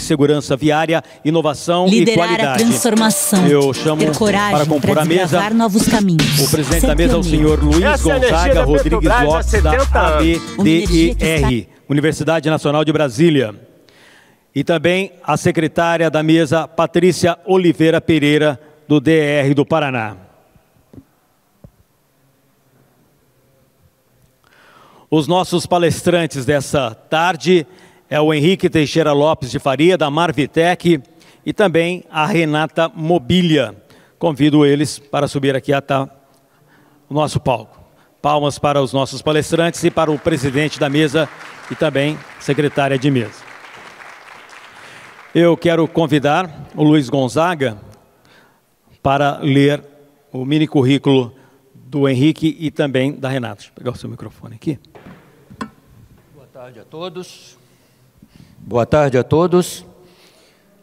segurança viária, inovação e Liderar qualidade. a transformação. Eu chamo ter coragem para compor a mesa desbravar novos caminhos. o presidente Ser da mesa é o pioneiro. senhor Luiz Essa é a energia Gonzaga da Rodrigues Petrobras há Lopes, da 70 anos. ABDER, Universidade Nacional de Brasília. E também a secretária da mesa, Patrícia Oliveira Pereira, do DR do Paraná. Os nossos palestrantes dessa tarde é o Henrique Teixeira Lopes de Faria, da Marvitec, e também a Renata Mobilia. Convido eles para subir aqui até o nosso palco. Palmas para os nossos palestrantes e para o presidente da mesa e também secretária de mesa. Eu quero convidar o Luiz Gonzaga para ler o mini currículo do Henrique e também da Renata. Deixa eu pegar o seu microfone aqui. Boa tarde a todos. Boa tarde a todos.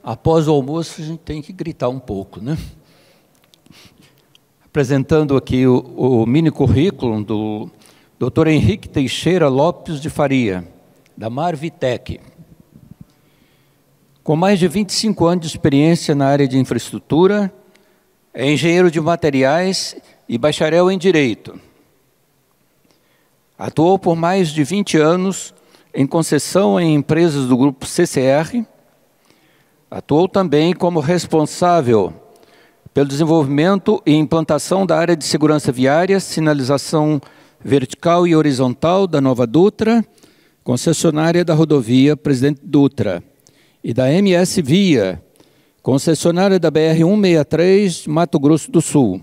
Após o almoço, a gente tem que gritar um pouco, né? Apresentando aqui o mini currículo do Dr. Henrique Teixeira Lopes de Faria, da Marvitec. Com mais de 25 anos de experiência na área de infraestrutura, é engenheiro de materiais e bacharel em Direito. Atuou por mais de 20 anos em concessão em empresas do grupo CCR. Atuou também como responsável pelo desenvolvimento e implantação da área de segurança viária, sinalização vertical e horizontal da Nova Dutra, concessionária da rodovia Presidente Dutra, e da MS Via, concessionária da BR-163, Mato Grosso do Sul.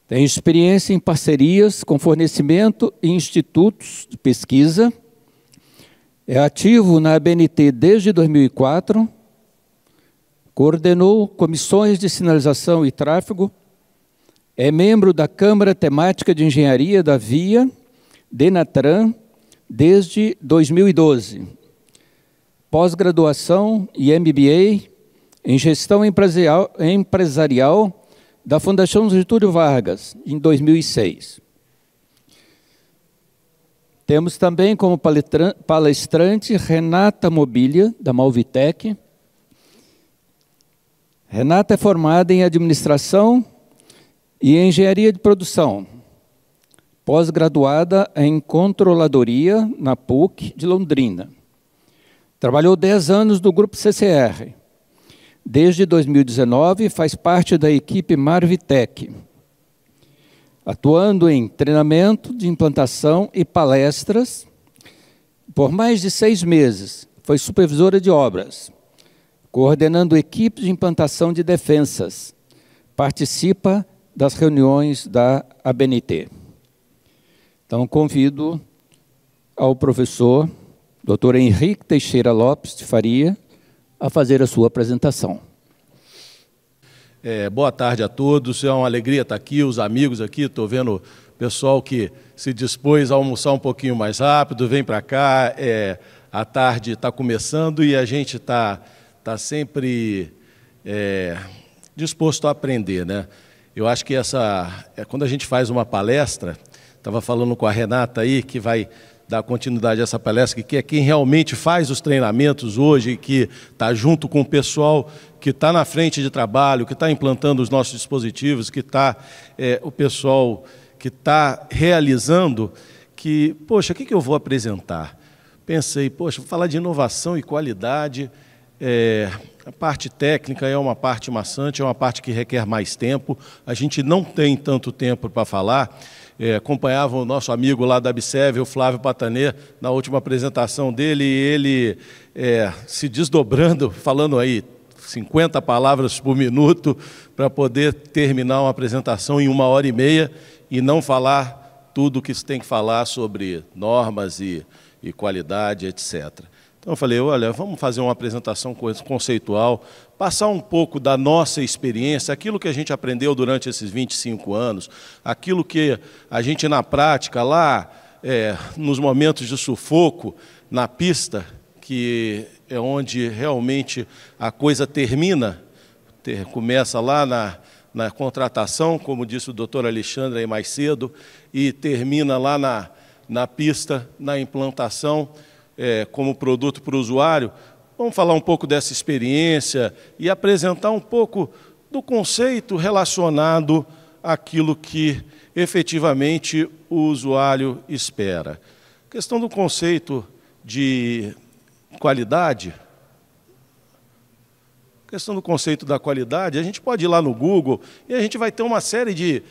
Tem experiência em parcerias com fornecimento e institutos de pesquisa. É ativo na ABNT desde 2004. Coordenou comissões de sinalização e tráfego. É membro da Câmara Temática de Engenharia da Via, Denatran, desde 2012. Pós-graduação e MBA em Gestão Empresarial da Fundação Getúlio Vargas, em 2006. Temos também como palestrante Renata Mobilia, da Malvitec. Renata é formada em Administração e Engenharia de Produção, pós-graduada em Controladoria na PUC de Londrina. Trabalhou 10 anos no Grupo CCR. Desde 2019, faz parte da equipe Marvitec, atuando em treinamento de implantação e palestras. Por mais de 6 meses, foi supervisora de obras, coordenando equipes de implantação de defensas. Participa das reuniões da ABNT. Então, convido ao professor Dr. Henrique Teixeira Lopes de Faria a fazer a sua apresentação. Boa tarde a todos, é uma alegria estar aqui, os amigos aqui, estou vendo o pessoal que se dispôs a almoçar um pouquinho mais rápido, vem para cá, a tarde está começando e a gente está sempre disposto a aprender, né? Eu acho que quando a gente faz uma palestra, estava falando com a Renata aí, que vai dar continuidade a essa palestra, que é quem realmente faz os treinamentos hoje, que está junto com o pessoal que está na frente de trabalho, que está implantando os nossos dispositivos, que está o pessoal que está realizando, que, poxa, o que eu vou apresentar? Pensei, poxa, vou falar de inovação e qualidade, a parte técnica é uma parte maçante, é uma parte que requer mais tempo, a gente não tem tanto tempo para falar. Acompanhava o nosso amigo lá da Absev, o Flávio Patanê, na última apresentação dele, e ele se desdobrando, falando aí 50 palavras por minuto, para poder terminar uma apresentação em 1h30 e não falar tudo o que se tem que falar sobre normas e qualidade, etc. Então eu falei, olha, vamos fazer uma apresentação conceitual, passar um pouco da nossa experiência, aquilo que a gente aprendeu durante esses 25 anos, aquilo que a gente na prática, lá nos momentos de sufoco, na pista, que é onde realmente a coisa termina, começa lá na contratação, como disse o doutor Alexandre aí mais cedo, e termina lá na pista, na implantação, como produto para o usuário, vamos falar um pouco dessa experiência e apresentar um pouco do conceito relacionado àquilo que efetivamente o usuário espera. A questão do conceito de qualidade, questão do conceito da qualidade, a gente pode ir lá no Google e a gente vai ter uma série de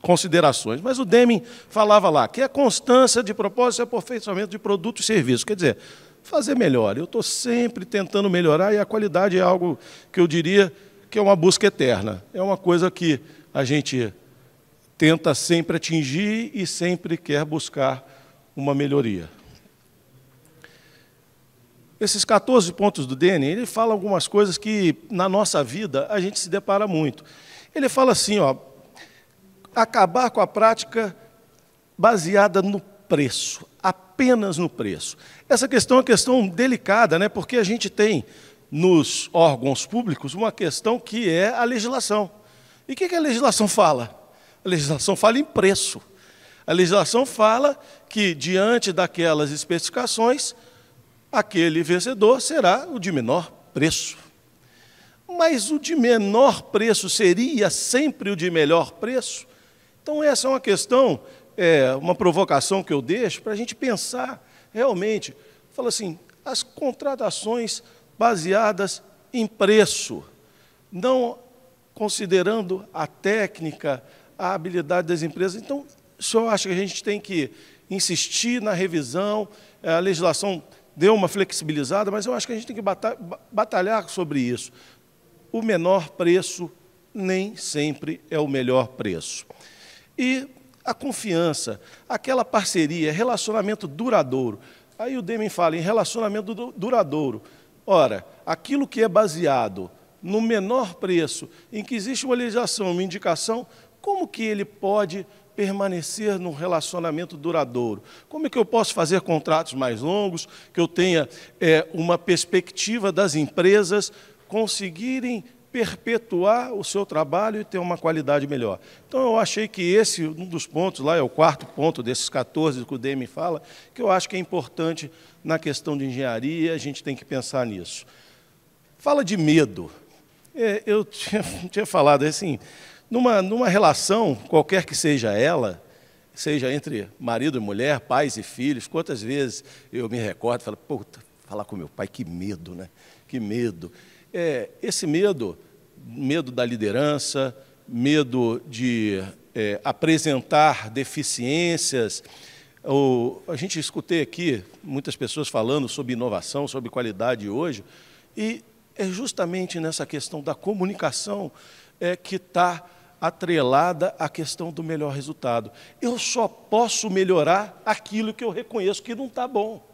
considerações. Mas o Deming falava lá que a constância de propósito é aperfeiçoamento de produto e serviço. Quer dizer, fazer melhor. Eu estou sempre tentando melhorar e a qualidade é algo que eu diria que é uma busca eterna. É uma coisa que a gente tenta sempre atingir e sempre quer buscar uma melhoria. Esses 14 pontos do Deming, ele fala algumas coisas que, na nossa vida, a gente se depara muito. Ele fala assim, ó, acabar com a prática baseada no preço, apenas no preço. Essa questão é uma questão delicada, né? Porque a gente tem, nos órgãos públicos, uma questão que é a legislação. E o que a legislação fala? A legislação fala em preço. A legislação fala que, diante daquelas especificações, aquele vencedor será o de menor preço. Mas o de menor preço seria sempre o de melhor preço? Então, essa é uma questão, uma provocação que eu deixo para a gente pensar realmente. Fala assim, as contratações baseadas em preço, não considerando a técnica, a habilidade das empresas. Então, o senhor acha que a gente tem que insistir na revisão, a legislação deu uma flexibilizada, mas eu acho que a gente tem que batalhar sobre isso. O menor preço nem sempre é o melhor preço. E a confiança, aquela parceria, relacionamento duradouro. Aí o Deming fala em relacionamento duradouro. Ora, aquilo que é baseado no menor preço, em que existe uma legislação, uma indicação, como que ele pode permanecer num relacionamento duradouro? Como é que eu posso fazer contratos mais longos, que eu tenha uma perspectiva das empresas conseguirem perpetuar o seu trabalho e ter uma qualidade melhor? Então, eu achei que esse, um dos pontos lá, é o quarto ponto desses 14 que o Deming fala, que eu acho que é importante na questão de engenharia, a gente tem que pensar nisso. Fala de medo. Eu tinha falado assim, numa relação, qualquer que seja ela, seja entre marido e mulher, pais e filhos, quantas vezes eu me recordo e falo, puta, falar com meu pai, que medo, né? Que medo. Esse medo da liderança, medo de apresentar deficiências. A gente escutei aqui muitas pessoas falando sobre inovação, sobre qualidade hoje, e é justamente nessa questão da comunicação que está atrelada à questão do melhor resultado. Eu só posso melhorar aquilo que eu reconheço que não está bom,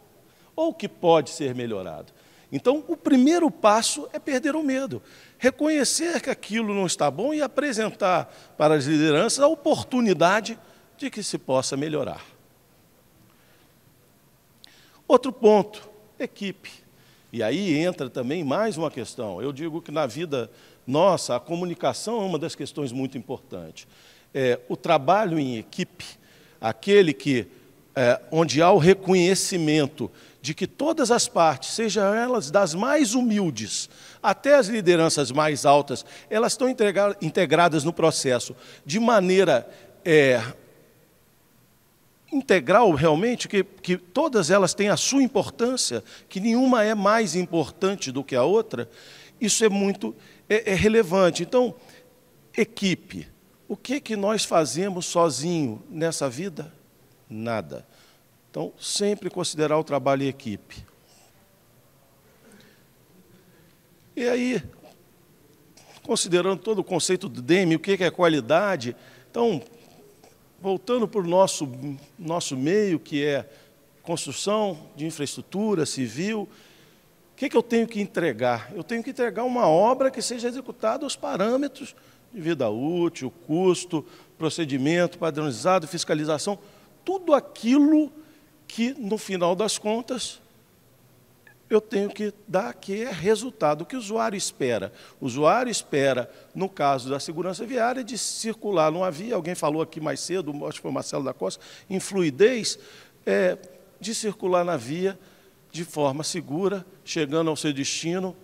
ou que pode ser melhorado. Então, o primeiro passo é perder o medo, reconhecer que aquilo não está bom e apresentar para as lideranças a oportunidade de que se possa melhorar. Outro ponto, equipe. E aí entra também mais uma questão. Eu digo que na vida nossa, a comunicação é uma das questões muito importantes. O trabalho em equipe, aquele onde há o reconhecimento de que todas as partes, sejam elas das mais humildes até as lideranças mais altas, elas estão integradas no processo de maneira integral, realmente, que todas elas têm a sua importância, que nenhuma é mais importante do que a outra, isso é muito relevante. Então, equipe. O que nós fazemos sozinho nessa vida? Nada. Então, sempre considerar o trabalho em equipe. E aí, considerando todo o conceito do Deming, o que é qualidade, então, voltando para o nosso meio, que é construção de infraestrutura civil, o que eu tenho que entregar? Eu tenho que entregar uma obra que seja executada aos parâmetros de vida útil, custo, procedimento padronizado, fiscalização, tudo aquilo que, no final das contas, eu tenho que dar, que é resultado, o que o usuário espera. O usuário espera, no caso da segurança viária, de circular numa via, alguém falou aqui mais cedo, acho que foi o Marcelo da Costa, em fluidez, de circular na via de forma segura, chegando ao seu destino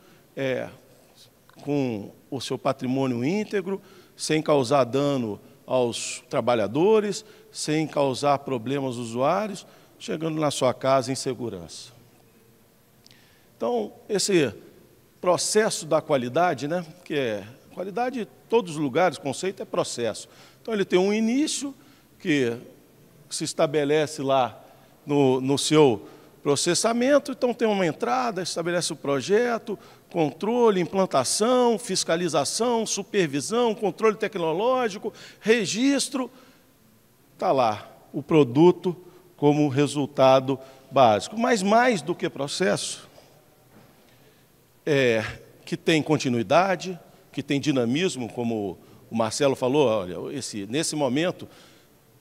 com o seu patrimônio íntegro, sem causar dano aos trabalhadores, sem causar problemas aos usuários, chegando na sua casa em segurança. Então, esse processo da qualidade, né, que é qualidade em todos os lugares, o conceito é processo. Então, ele tem um início que se estabelece lá no seu processamento, então tem uma entrada, estabelece o projeto, controle, implantação, fiscalização, supervisão, controle tecnológico, registro, está lá o produto como resultado básico. Mas mais do que processo, que tem continuidade, que tem dinamismo, como o Marcelo falou, olha, nesse momento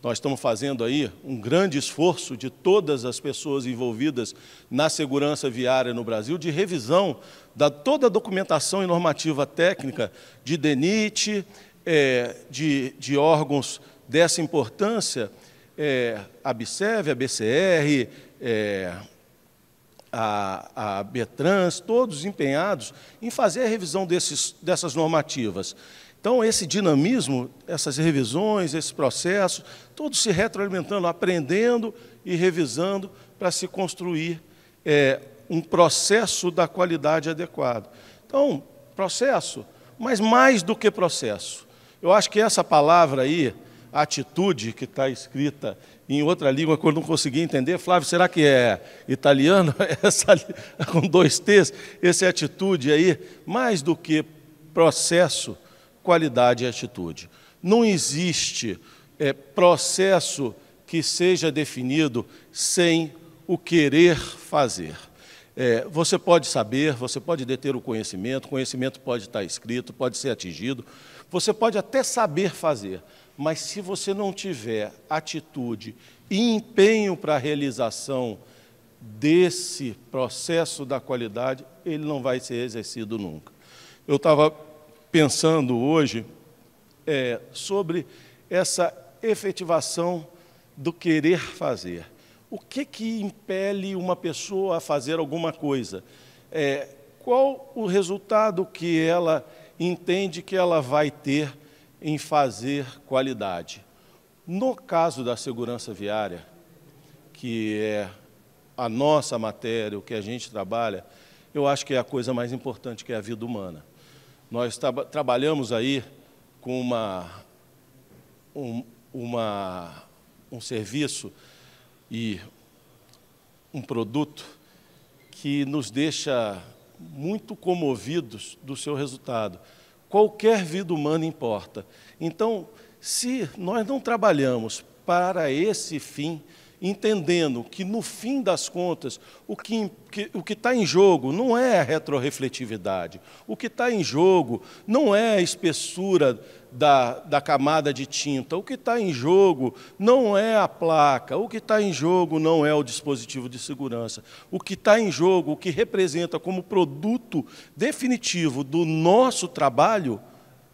nós estamos fazendo aí um grande esforço de todas as pessoas envolvidas na segurança viária no Brasil, de revisão da toda a documentação e normativa técnica de DENIT, de órgãos dessa importância, a BSEV, a BCR, a BETRANS, todos empenhados em fazer a revisão dessas normativas. Então, esse dinamismo, essas revisões, esses processos, todos se retroalimentando, aprendendo e revisando para se construir um processo da qualidade adequado. Então, processo, mas mais do que processo. Eu acho que essa palavra aí, atitude, que está escrita em outra língua que eu não consegui entender, Flávio, será que é italiano? Com 2 T's, essa atitude aí, mais do que processo, qualidade e atitude. Não existe processo que seja definido sem o querer fazer. Você pode saber, você pode deter o conhecimento pode estar escrito, pode ser atingido, você pode até saber fazer, mas se você não tiver atitude e empenho para a realização desse processo da qualidade, ele não vai ser exercido nunca. Eu estava pensando hoje sobre essa efetivação do querer fazer. O que impele uma pessoa a fazer alguma coisa? Qual o resultado que ela entende que ela vai ter em fazer qualidade? No caso da segurança viária, que é a nossa matéria, o que a gente trabalha, eu acho que é a coisa mais importante, que é a vida humana. Nós trabalhamos aí com um serviço e um produto que nos deixa muito comovidos do seu resultado. Qualquer vida humana importa. Então, se nós não trabalhamos para esse fim, entendendo que, no fim das contas, o que está em jogo não é a retrorefletividade, o que está em jogo não é a espessura da camada de tinta, o que está em jogo não é a placa, o que está em jogo não é o dispositivo de segurança, o que está em jogo, o que representa como produto definitivo do nosso trabalho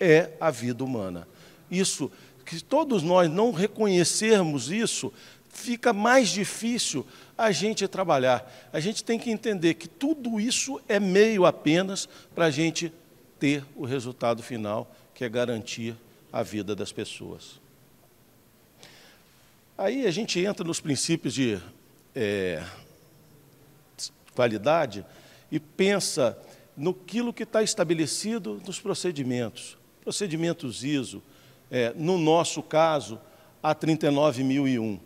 é a vida humana. Isso, que todos nós não reconhecermos isso, fica mais difícil a gente trabalhar. A gente tem que entender que tudo isso é meio apenas para a gente ter o resultado final, que é garantir a vida das pessoas. Aí a gente entra nos princípios de qualidade e pensa naquilo que está estabelecido nos procedimentos. Procedimentos ISO, no nosso caso, a 39001.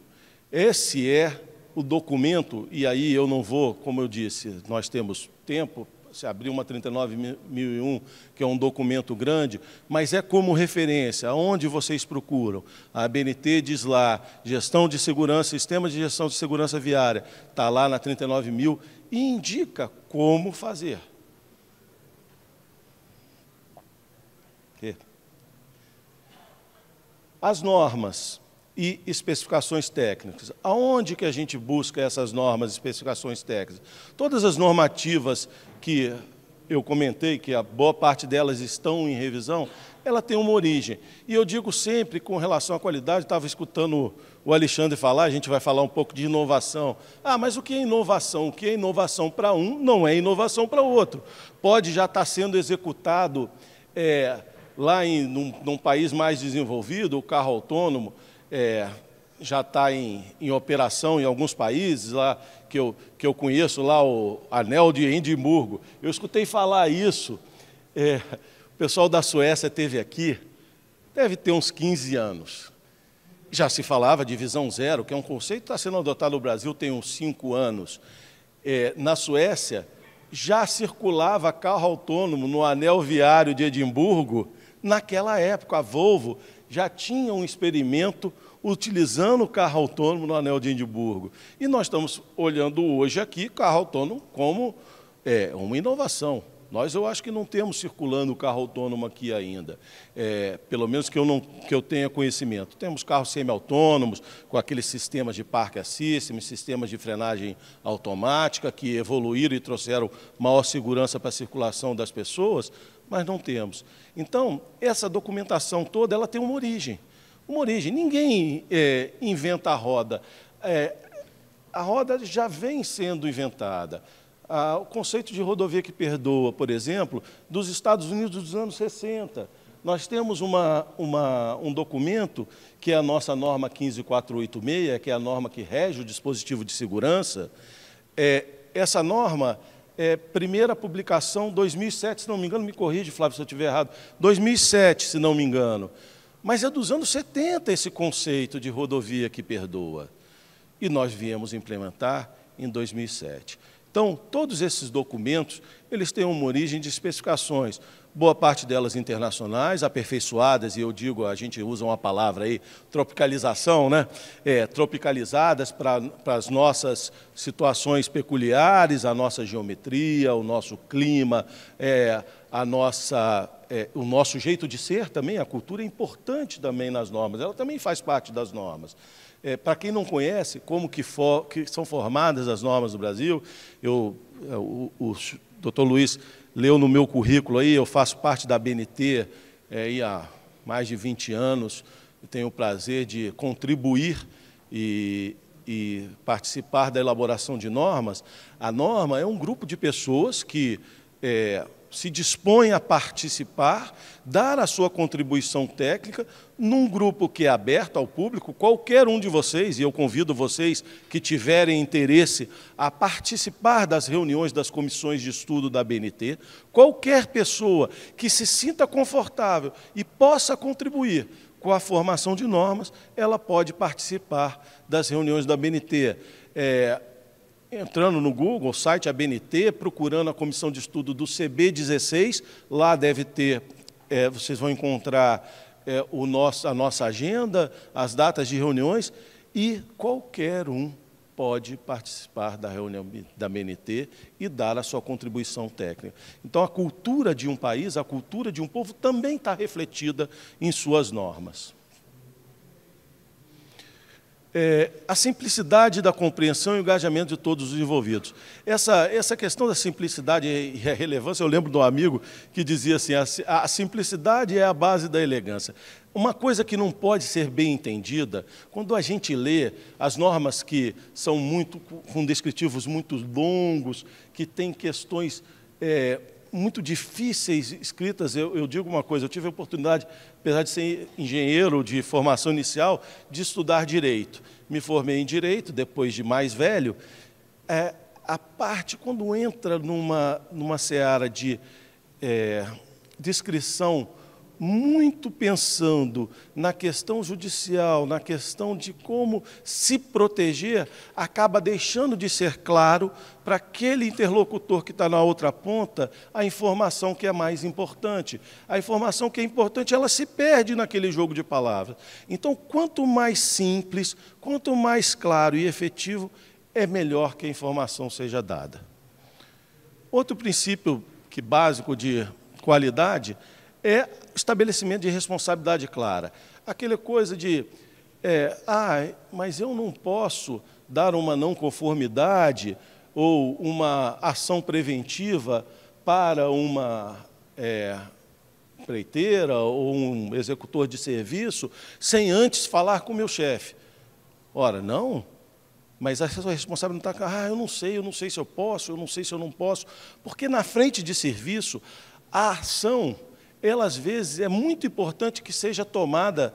Esse é o documento, e aí eu não vou, como eu disse, nós temos tempo, se abrir uma 39001, que é um documento grande, mas é como referência, aonde vocês procuram. A ABNT diz lá, gestão de segurança, sistema de gestão de segurança viária, está lá na 39000 e indica como fazer. As normas e especificações técnicas. Aonde que a gente busca essas normas e especificações técnicas? Todas as normativas que eu comentei que a boa parte delas estão em revisão, ela tem uma origem. E eu digo sempre, com relação à qualidade, estava escutando o Alexandre falar, a gente vai falar um pouco de inovação. Ah, mas o que é inovação? O que é inovação para um não é inovação para o outro. Pode já estar sendo executado lá num país mais desenvolvido, o carro autônomo já está em operação em alguns países, lá que eu conheço, lá o Anel de Edimburgo. Eu escutei falar isso, o pessoal da Suécia esteve aqui, deve ter uns 15 anos. Já se falava de visão zero, que é um conceito que está sendo adotado no Brasil tem uns 5 anos. Na Suécia, já circulava carro autônomo no anel viário de Edimburgo. Naquela época, a Volvo já tinha um experimento utilizando o carro autônomo no anel de Edimburgo. E nós estamos olhando hoje aqui carro autônomo como uma inovação. Eu acho que não temos circulando carro autônomo aqui ainda, pelo menos que eu tenha conhecimento. Temos carros semi-autônomos, com aqueles sistemas de park assist, sistemas de frenagem automática, que evoluíram e trouxeram maior segurança para a circulação das pessoas, mas não temos. Então, essa documentação toda ela tem uma origem. Ninguém inventa a roda. A roda já vem sendo inventada. O conceito de rodovia que perdoa, por exemplo, dos Estados Unidos dos anos 60. Nós temos um documento, que é a nossa norma 15486, que é a norma que rege o dispositivo de segurança. Essa norma primeira publicação 2007, se não me engano, me corrige, Flávio, se eu estiver errado, 2007, se não me engano. Mas é dos anos 70 esse conceito de rodovia que perdoa. E nós viemos implementar em 2007. Então, todos esses documentos, eles têm uma origem de especificações, boa parte delas internacionais, aperfeiçoadas, e eu digo, a gente usa uma palavra aí, tropicalização, né? Tropicalizadas para as nossas situações peculiares, a nossa geometria, o nosso clima, o nosso jeito de ser também, a cultura é importante também nas normas, ela também faz parte das normas. Para quem não conhece como que são formadas as normas do Brasil, o doutor Luiz leu no meu currículo aí, eu faço parte da ABNT há mais de 20 anos, eu tenho o prazer de contribuir e participar da elaboração de normas. A norma é um grupo de pessoas que se dispõe a participar, dar a sua contribuição técnica, num grupo que é aberto ao público, qualquer um de vocês, e eu convido vocês que tiverem interesse a participar das reuniões das comissões de estudo da ABNT, qualquer pessoa que se sinta confortável e possa contribuir com a formação de normas, ela pode participar das reuniões da ABNT. Entrando no Google, o site ABNT, procurando a comissão de estudo do CB16, lá deve ter, vocês vão encontrar a nossa agenda, as datas de reuniões, e qualquer um pode participar da reunião da ABNT e dar a sua contribuição técnica. Então, a cultura de um país, a cultura de um povo também está refletida em suas normas. A simplicidade da compreensão e o engajamento de todos os envolvidos. Essa questão da simplicidade e a relevância, eu lembro de um amigo que dizia assim, a simplicidade é a base da elegância. Uma coisa que não pode ser bem entendida, quando a gente lê as normas que são com descritivos muito longos, que têm questões muito difíceis escritas, eu digo uma coisa, eu tive a oportunidade, apesar de ser engenheiro de formação inicial, de estudar Direito. Me formei em Direito, depois de mais velho. A parte, quando entra numa seara de descrição, muito pensando na questão judicial, na questão de como se proteger, acaba deixando de ser claro para aquele interlocutor que está na outra ponta a informação que é mais importante. A informação que é importante, ela se perde naquele jogo de palavras. Então, quanto mais simples, quanto mais claro e efetivo, é melhor que a informação seja dada. Outro princípio básico de qualidade é estabelecimento de responsabilidade clara. Aquela coisa de, mas eu não posso dar uma não conformidade ou uma ação preventiva para uma empreiteira ou um executor de serviço sem antes falar com o meu chefe? Ora, não. Mas a sua responsável não está, eu não sei se eu posso, eu não sei se eu não posso. Porque na frente de serviço, a ação, ela às vezes é muito importante que seja tomada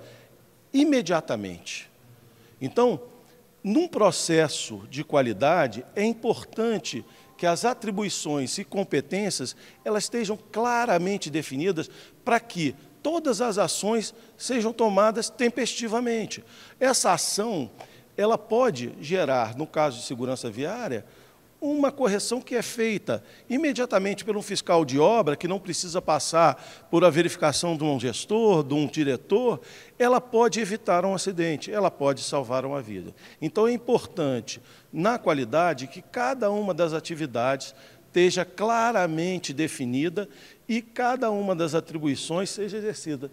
imediatamente. Então, num processo de qualidade, é importante que as atribuições e competências elas estejam claramente definidas para que todas as ações sejam tomadas tempestivamente. Essa ação ela pode gerar, no caso de segurança viária, uma correção que é feita imediatamente por um fiscal de obra, que não precisa passar por a verificação de um gestor, de um diretor, ela pode evitar um acidente, ela pode salvar uma vida. Então, é importante, na qualidade, que cada uma das atividades esteja claramente definida e cada uma das atribuições seja exercida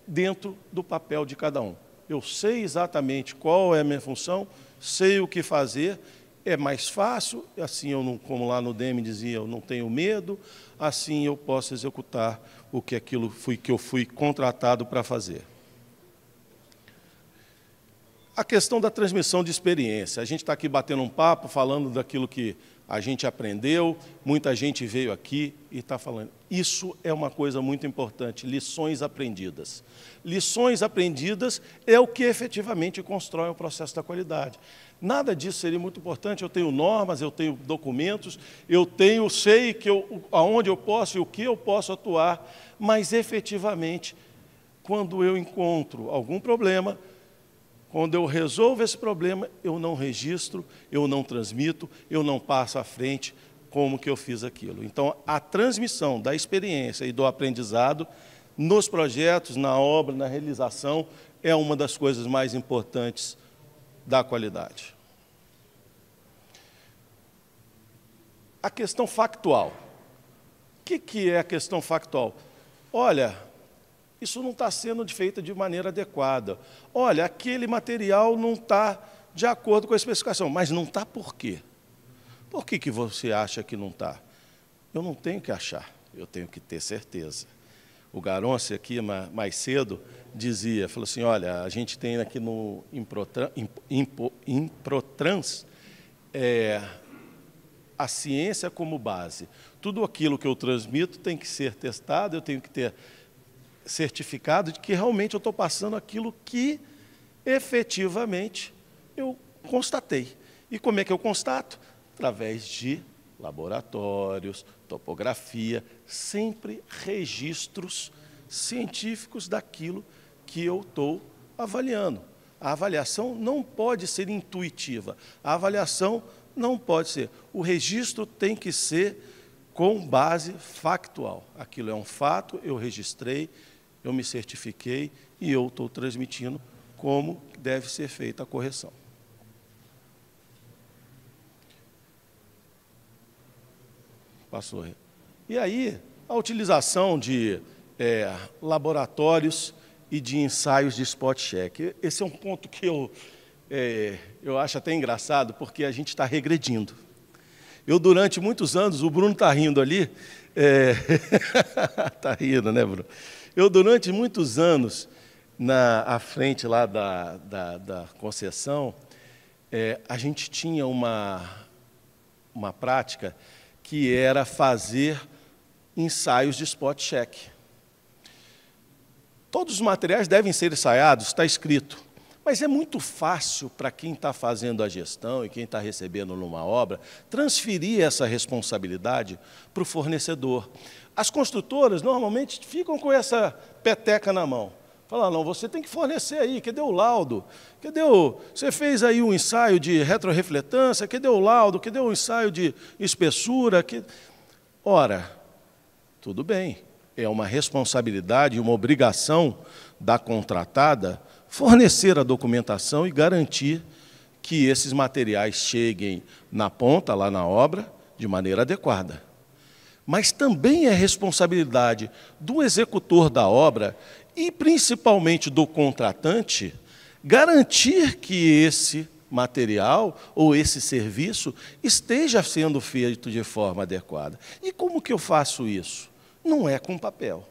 dentro do papel de cada um. Eu sei exatamente qual é a minha função, sei o que fazer, é mais fácil, assim eu não, como lá no DEM dizia, eu não tenho medo, assim eu posso executar o que que eu fui contratado para fazer. A questão da transmissão de experiência. A gente está aqui batendo um papo, falando daquilo que a gente aprendeu, muita gente veio aqui e está falando. Isso é uma coisa muito importante, lições aprendidas. Lições aprendidas é o que efetivamente constrói o processo da qualidade. Nada disso seria muito importante, eu tenho normas, eu tenho documentos, sei aonde eu posso e o que eu posso atuar, mas efetivamente, quando eu encontro algum problema, quando eu resolvo esse problema, eu não registro, eu não transmito, eu não passo à frente como que eu fiz aquilo. Então, a transmissão da experiência e do aprendizado nos projetos, na obra, na realização, é uma das coisas mais importantes da qualidade. A questão factual. O que é a questão factual? Olha, isso não está sendo feito de maneira adequada. Olha, aquele material não está de acordo com a especificação. Mas não está por quê? Por que você acha que não está? Eu não tenho que achar, eu tenho que ter certeza. O Garonce aqui, mais cedo, falou assim, olha, a gente tem aqui no Improtrans a ciência como base. Tudo aquilo que eu transmito tem que ser testado, eu tenho que ter certificado de que realmente eu estou passando aquilo que efetivamente eu constatei. E como é que eu constato? Através de laboratórios, topografia, sempre registros científicos daquilo que eu estou avaliando. A avaliação não pode ser intuitiva, a avaliação não pode ser. O registro tem que ser com base factual. Aquilo é um fato, eu registrei, eu me certifiquei e eu estou transmitindo como deve ser feita a correção. Passou. E aí, a utilização de laboratórios e de ensaios de spot check. Esse é um ponto que eu acho até engraçado, porque a gente está regredindo. Eu, durante muitos anos, o Bruno está rindo ali, está rindo, né, Bruno? Eu, durante muitos anos, à frente lá da concessão, a gente tinha uma prática que era fazer ensaios de spot check. Todos os materiais devem ser ensaiados, está escrito. Mas é muito fácil para quem está fazendo a gestão e quem está recebendo numa obra, transferir essa responsabilidade para o fornecedor. As construtoras normalmente ficam com essa peteca na mão. Falam, não, você tem que fornecer aí, cadê o laudo? Você fez aí um ensaio de retrorefletância, cadê o laudo? Cadê o ensaio de espessura? Ora, tudo bem, é uma responsabilidade e uma obrigação da contratada fornecer a documentação e garantir que esses materiais cheguem na ponta, lá na obra, de maneira adequada. Mas também é responsabilidade do executor da obra e principalmente do contratante garantir que esse material ou esse serviço esteja sendo feito de forma adequada. E como que eu faço isso? Não é com papel.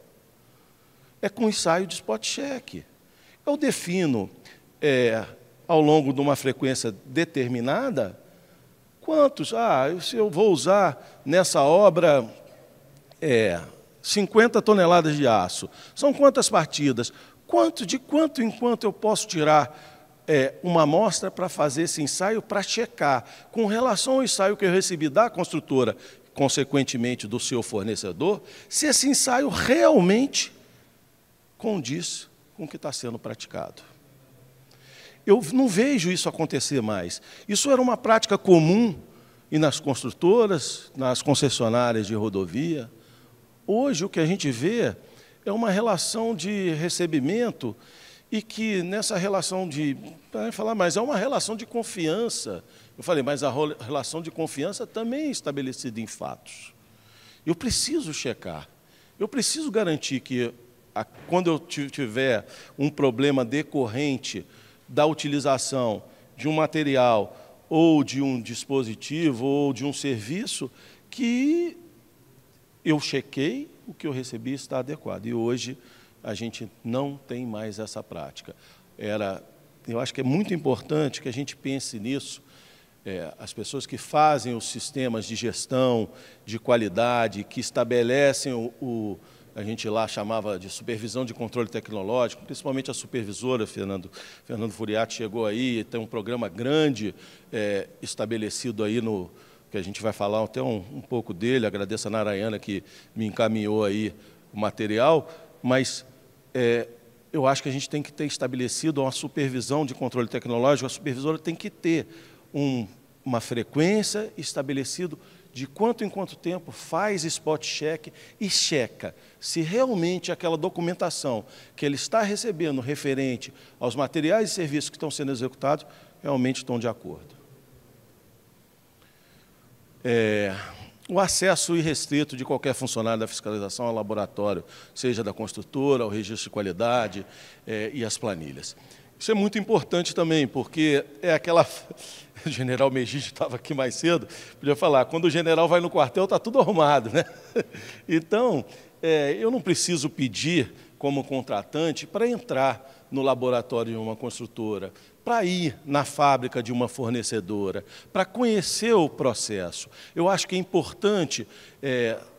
É com ensaio de spot check. Eu defino, ao longo de uma frequência determinada, quantos? Se eu vou usar nessa obra 50 toneladas de aço, são quantas partidas? De quanto em quanto eu posso tirar uma amostra para fazer esse ensaio, para checar, com relação ao ensaio que eu recebi da construtora, consequentemente do seu fornecedor, se esse ensaio realmente condiz com o que está sendo praticado. Eu não vejo isso acontecer mais. Isso era uma prática comum e nas construtoras, nas concessionárias de rodovia. Hoje o que a gente vê é uma relação de recebimento e que nessa relação mas é uma relação de confiança. Eu falei, mas a relação de confiança também é estabelecida em fatos. Eu preciso checar, eu preciso garantir que quando eu tiver um problema decorrente da utilização de um material ou de um dispositivo ou de um serviço, que eu chequei, o que eu recebi está adequado. E hoje a gente não tem mais essa prática. Eu acho que é muito importante que a gente pense nisso. As pessoas que fazem os sistemas de gestão, de qualidade, que estabelecem a gente lá chamava de supervisão de controle tecnológico, principalmente a supervisora, Fernando Furiati chegou aí, tem um programa grande estabelecido aí que a gente vai falar até um pouco dele. Agradeço a Narayana que me encaminhou aí o material, mas eu acho que a gente tem que ter estabelecido uma supervisão de controle tecnológico. A supervisora tem que ter uma frequência estabelecido de quanto em quanto tempo faz spot check e checa se realmente aquela documentação que ele está recebendo referente aos materiais e serviços que estão sendo executados realmente estão de acordo. O acesso irrestrito de qualquer funcionário da fiscalização ao laboratório, seja da construtora, ao registro de qualidade e as planilhas. Isso é muito importante também, porque o general Megide estava aqui mais cedo, podia falar, quando o general vai no quartel, está tudo arrumado, né? Então, eu não preciso pedir, como contratante, para entrar no laboratório de uma construtora, para ir na fábrica de uma fornecedora, para conhecer o processo. Eu acho que é importante,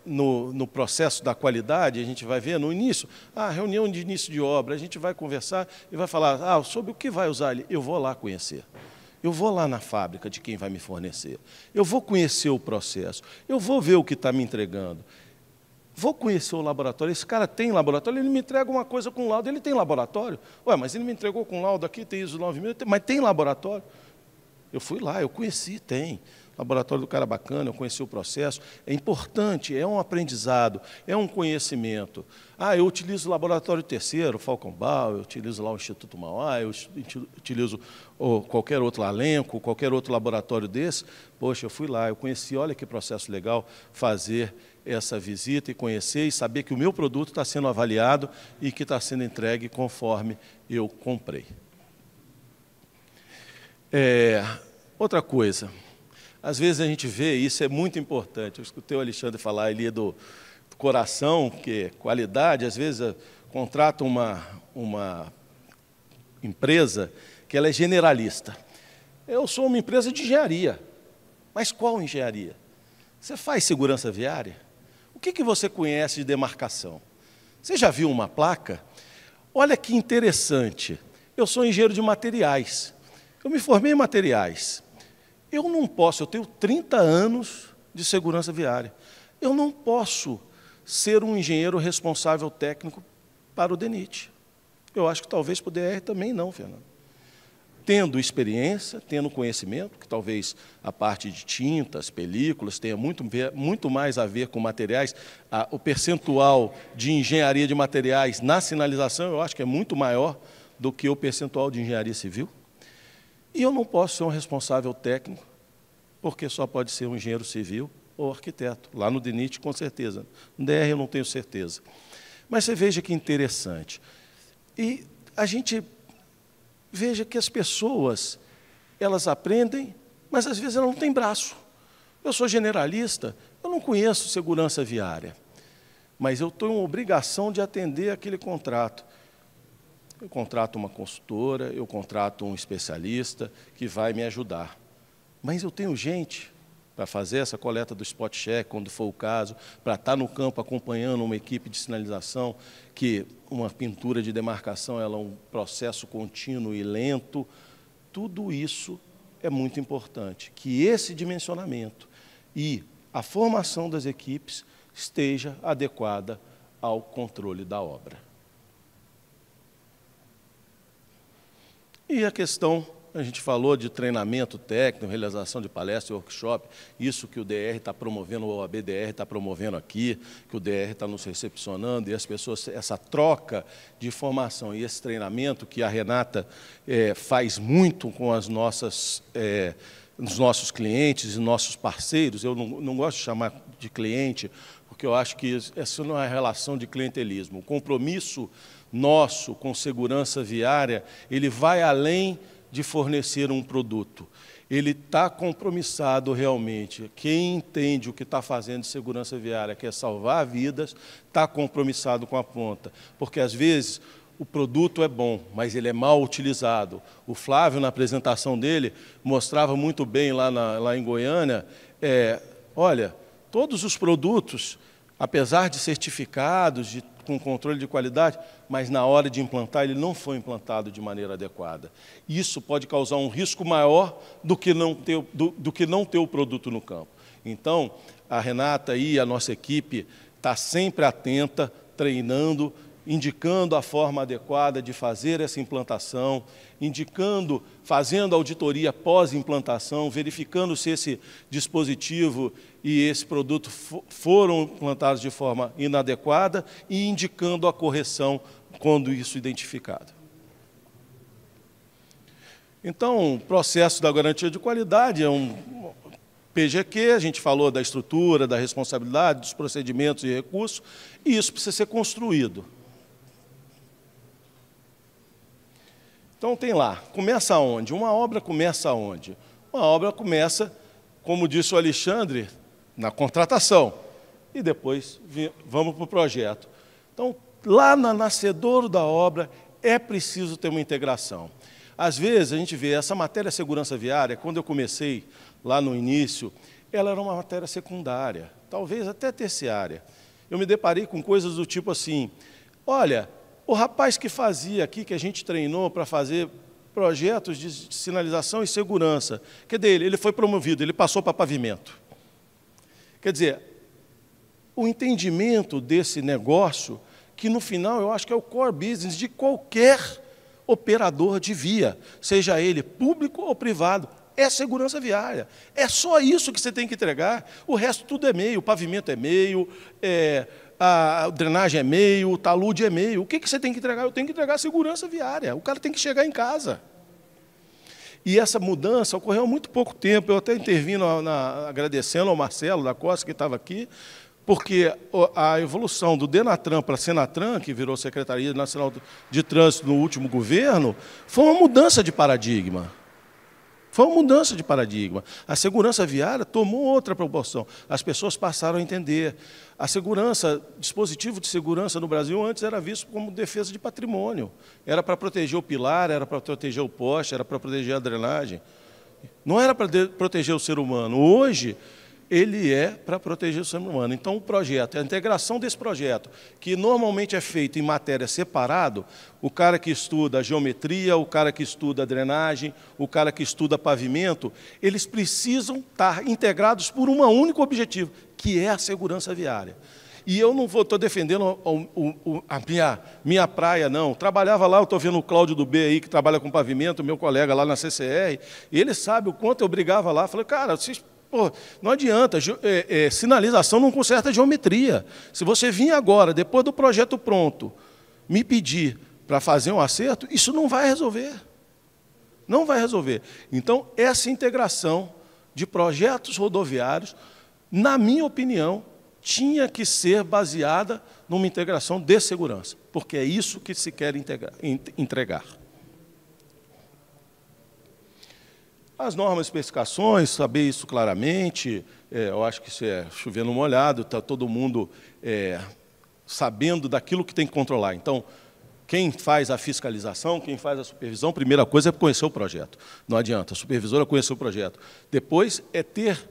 no processo da qualidade, a gente vai ver no início, reunião de início de obra, a gente vai conversar e vai falar sobre o que vai usar ali. Eu vou lá conhecer. Eu vou lá na fábrica de quem vai me fornecer. Eu vou conhecer o processo. Eu vou ver o que está me entregando. Vou conhecer o laboratório. Esse cara tem laboratório, ele me entrega uma coisa com laudo. Ele tem laboratório? Mas ele me entregou com laudo aqui, tem ISO 9000, mas tem laboratório? Eu fui lá, eu conheci, tem. Laboratório do cara bacana, eu conheci o processo. É importante, é um aprendizado, é um conhecimento. Eu utilizo o laboratório terceiro, Falcon-Bau, eu utilizo lá o Instituto Mauá, eu utilizo qualquer outro Alenco, qualquer outro laboratório desse. Poxa, eu fui lá, eu conheci, olha que processo legal fazer essa visita e conhecer e saber que o meu produto está sendo avaliado e que está sendo entregue conforme eu comprei. Outra coisa, às vezes a gente vê, e isso é muito importante, eu escutei o Alexandre falar ali do coração, que qualidade, às vezes contrata uma empresa que ela é generalista. Eu sou uma empresa de engenharia, mas qual engenharia? Você faz segurança viária? O que você conhece de demarcação? Você já viu uma placa? Olha que interessante, eu sou engenheiro de materiais, eu me formei em materiais. Eu não posso, eu tenho 30 anos de segurança viária, eu não posso ser um engenheiro responsável técnico para o DENIT. Eu acho que talvez para o DR também não, Fernando. Tendo experiência, tendo conhecimento, que talvez a parte de tintas, películas, tenha muito mais a ver com materiais, o percentual de engenharia de materiais na sinalização, eu acho que é muito maior do que o percentual de engenharia civil. E eu não posso ser um responsável técnico, porque só pode ser um engenheiro civil ou arquiteto. Lá no DENIT, com certeza. No DR eu não tenho certeza. Mas você veja que interessante. E a gente veja que as pessoas, elas aprendem, mas às vezes elas não têm braço. Eu sou generalista, eu não conheço segurança viária, mas eu tenho uma obrigação de atender aquele contrato. Eu contrato uma consultora, eu contrato um especialista que vai me ajudar. Mas eu tenho gente para fazer essa coleta do spot check, quando for o caso, para estar no campo acompanhando uma equipe de sinalização, que uma pintura de demarcação ela é um processo contínuo e lento. Tudo isso é muito importante, que esse dimensionamento e a formação das equipes esteja adequada ao controle da obra. E a questão, a gente falou de treinamento técnico, realização de palestra e workshop, isso que o DR está promovendo, o OAB-DR está promovendo aqui, que o DR está nos recepcionando, e as pessoas, essa troca de informação e esse treinamento que a Renata faz muito com as nossas, os nossos clientes e nossos parceiros. Eu não gosto de chamar de cliente, porque eu acho que essa não é relação de clientelismo. O compromisso nosso com segurança viária, ele vai além de fornecer um produto. Ele está compromissado realmente. Quem entende o que está fazendo de segurança viária, que é salvar vidas, está compromissado com a ponta. Porque, às vezes, o produto é bom, mas ele é mal utilizado. O Flávio, na apresentação dele, mostrava muito bem lá em Goiânia, olha, todos os produtos, apesar de certificados, com controle de qualidade, mas na hora de implantar, ele não foi implantado de maneira adequada. Isso pode causar um risco maior do que não ter o produto no campo. Então, a Renata e a nossa equipe está sempre atenta, treinando, indicando a forma adequada de fazer essa implantação, fazendo auditoria pós-implantação, verificando se esse dispositivo e esse produto foram implantados de forma inadequada e indicando a correção quando isso identificado. Então, o processo da garantia de qualidade é um PGQ, a gente falou da estrutura, da responsabilidade, dos procedimentos e recursos, e isso precisa ser construído. Então, tem lá, começa onde? Uma obra começa onde? Uma obra começa, como disse o Alexandre, na contratação. E depois vamos para o projeto. Então, lá no nascedouro da obra, é preciso ter uma integração. Às vezes, a gente vê essa matéria segurança viária, quando eu comecei lá no início, ela era uma matéria secundária, talvez até terciária. Eu me deparei com coisas do tipo assim, olha, o rapaz que fazia aqui, que a gente treinou para fazer projetos de sinalização e segurança, que dele, ele foi promovido, ele passou para pavimento. Quer dizer, o entendimento desse negócio, que no final eu acho que é o core business de qualquer operador de via, seja ele público ou privado, é segurança viária. É só isso que você tem que entregar, o resto tudo é meio, o pavimento é meio, a drenagem é meio, o talude é meio. O que você tem que entregar? Eu tenho que entregar segurança viária. O cara tem que chegar em casa. E essa mudança ocorreu há muito pouco tempo. Eu até intervino agradecendo ao Marcelo da Costa, que estava aqui, porque a evolução do Denatran para a Senatran, que virou Secretaria Nacional de Trânsito no último governo, foi uma mudança de paradigma. Foi uma mudança de paradigma. A segurança viária tomou outra proporção. As pessoas passaram a entender. A segurança, dispositivo de segurança no Brasil antes era visto como defesa de patrimônio. Era para proteger o pilar, era para proteger o poste, era para proteger a drenagem. Não era para proteger o ser humano. Hoje, ele é para proteger o ser humano. Então, o projeto, a integração desse projeto, que normalmente é feito em matéria separado, o cara que estuda a geometria, o cara que estuda a drenagem, o cara que estuda pavimento, eles precisam estar integrados por um único objetivo, que é a segurança viária. E eu não estou defendendo a minha praia, não. Trabalhava lá, eu estou vendo o Cláudio do B aí, que trabalha com pavimento, meu colega lá na CCR, e ele sabe o quanto eu brigava lá. Falei, cara, vocês... Pô, não adianta, sinalização não conserta geometria. Se você vir agora, depois do projeto pronto, me pedir para fazer um acerto, isso não vai resolver. Não vai resolver. Então, essa integração de projetos rodoviários, na minha opinião, tinha que ser baseada numa integração de segurança, porque é isso que se quer entregar. As normas e especificações, saber isso claramente, eu acho que isso é chovendo molhado, está todo mundo sabendo daquilo que tem que controlar. Então, quem faz a fiscalização, quem faz a supervisão, primeira coisa é conhecer o projeto. Não adianta, a supervisora conhecer o projeto. Depois é ter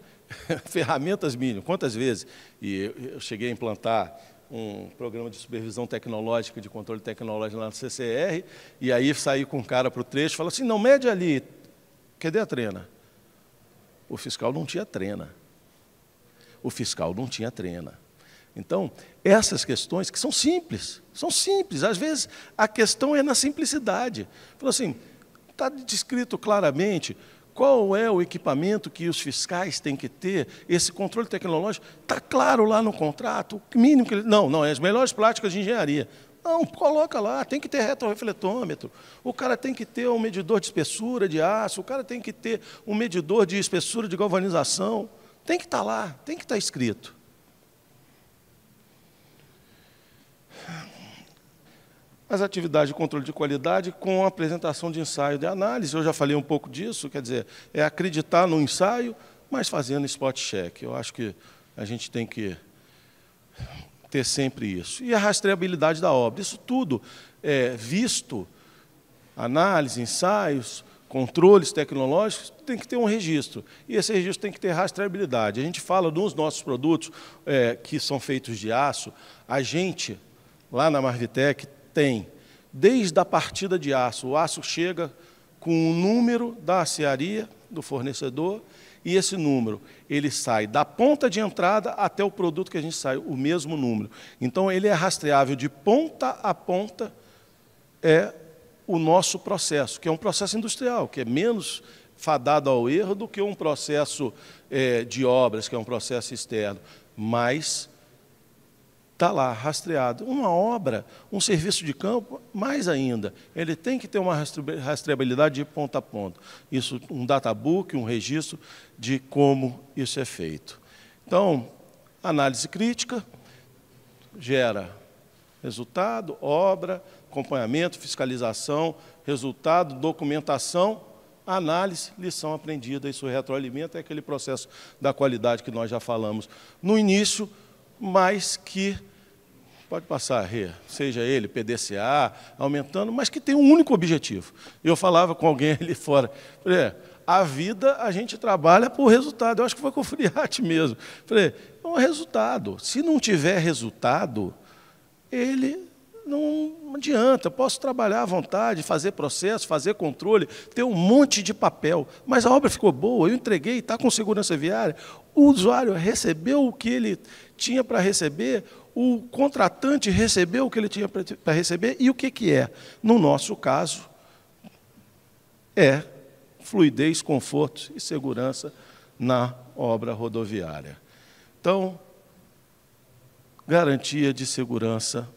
ferramentas mínimas. Quantas vezes? E eu cheguei a implantar um programa de supervisão tecnológica, de controle tecnológico lá no CCR, e aí saí com um cara para o trecho e falou assim, não, mede ali, cadê a trena? O fiscal não tinha trena. O fiscal não tinha trena. Então, essas questões que são simples, às vezes a questão é na simplicidade. Falou assim, está descrito claramente qual é o equipamento que os fiscais têm que ter, esse controle tecnológico, está claro lá no contrato, o mínimo que ele... Não, é as melhores práticas de engenharia. Não, coloca lá, tem que ter retrorefletômetro, o cara tem que ter um medidor de espessura de aço, o cara tem que ter um medidor de espessura de galvanização, tem que estar lá, tem que estar escrito. As atividades de controle de qualidade com a apresentação de ensaio de análise, eu já falei um pouco disso, quer dizer, é acreditar no ensaio, mas fazendo spot check. Eu acho que a gente tem que ter sempre isso. E a rastreabilidade da obra, isso tudo é visto, análise, ensaios, controles tecnológicos, tem que ter um registro. E esse registro tem que ter rastreabilidade. A gente fala dos nossos produtos que são feitos de aço, a gente, lá na Marvitec, tem, desde a partida de aço, o aço chega com o número da aciaria, do fornecedor, e esse número, ele sai da ponta de entrada até o produto que a gente sai, o mesmo número. Então, ele é rastreável de ponta a ponta, é o nosso processo, que é um processo industrial, que é menos fadado ao erro do que um processo de obras, que é um processo externo, mas está lá, rastreado. Uma obra, um serviço de campo, mais ainda, ele tem que ter uma rastreabilidade de ponta a ponta. Isso, um databook, um registro de como isso é feito. Então, análise crítica gera resultado, obra, acompanhamento, fiscalização, resultado, documentação, análise, lição aprendida. Isso retroalimenta, é aquele processo da qualidade que nós já falamos no início, mas que, pode passar, Rê, seja ele PDCA, aumentando, mas que tem um único objetivo. Eu falava com alguém ali fora, a vida a gente trabalha por resultado. Eu acho que foi com o Friati mesmo. Falei, é um resultado. Se não tiver resultado, ele não adianta. Eu posso trabalhar à vontade, fazer processo, fazer controle, ter um monte de papel, mas a obra ficou boa, eu entreguei, está com segurança viária, o usuário recebeu o que ele tinha para receber, o contratante recebeu o que ele tinha para receber, e o que é? No nosso caso, é fluidez, conforto e segurança na obra rodoviária. Então, garantia de segurança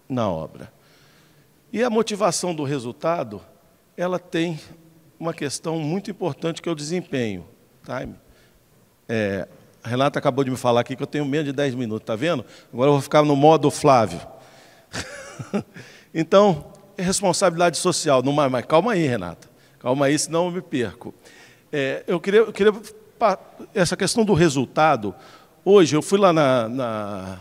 na obra. E a motivação do resultado, ela tem uma questão muito importante, que é o desempenho. Time. A Renata acabou de me falar aqui que eu tenho menos de 10 minutos, está vendo? Agora eu vou ficar no modo Flávio. Então, responsabilidade social. Não, mas calma aí, Renata. Calma aí, senão eu me perco. Eu queria essa questão do resultado. Hoje, eu fui lá